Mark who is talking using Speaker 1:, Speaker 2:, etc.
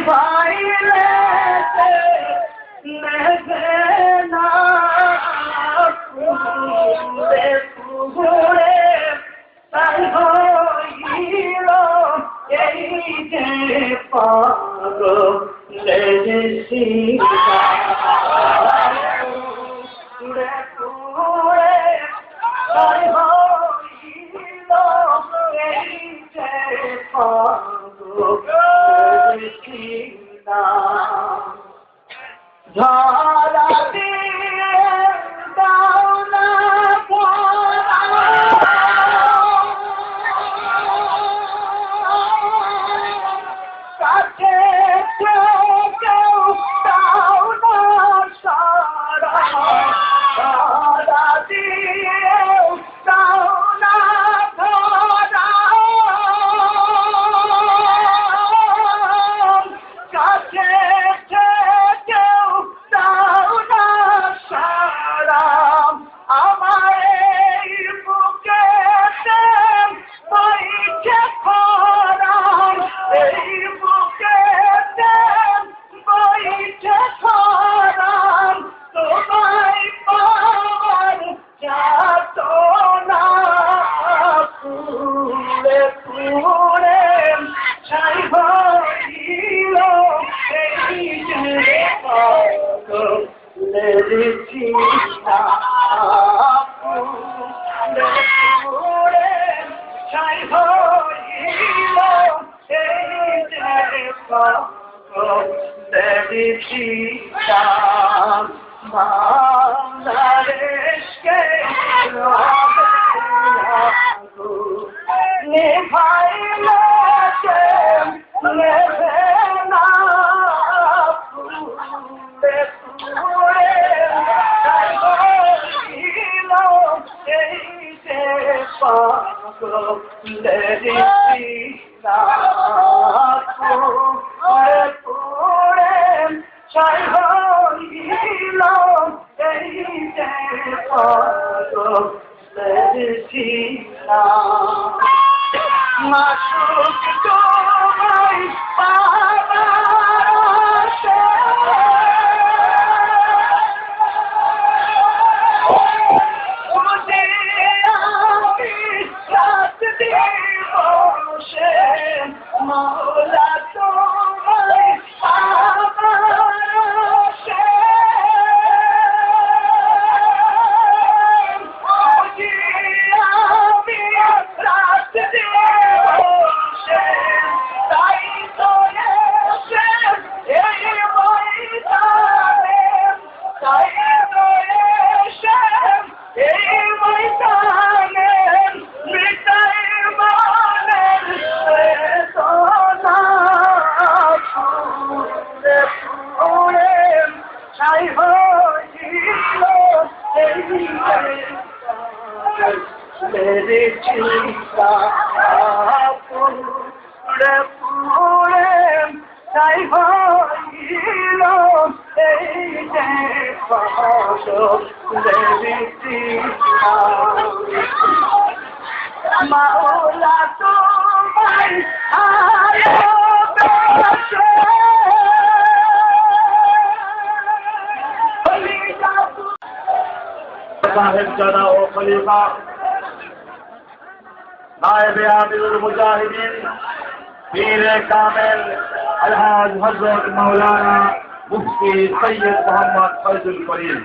Speaker 1: নিভাইলে না পুরে পুরে তাই হইল এই যে পাগলের সীতা পুরে পুরে তাই হইল এই যে পাগলের সীতা ঝালা দিয়ে দাও না কাছে কেউ দাও না সারা ঝালা দিয়ে দাও না ধরা কাছে মাসুক তোমায় পাবার আশায় আমি রাত দিব সে মওলা তোমায় পাবার मेरे चिंता पूरे पूरे ताई होइलो এই যে পাগলের সীতা মাওলা তোমায় ভালোবেসে সাহেব জাদা ও খলিফা नायब आमिरुल मुजाहिदीन पीर कामिल अलहाज हजरत मौलाना मुफ्ती सैयद मोहम्मद फैजुल करीम।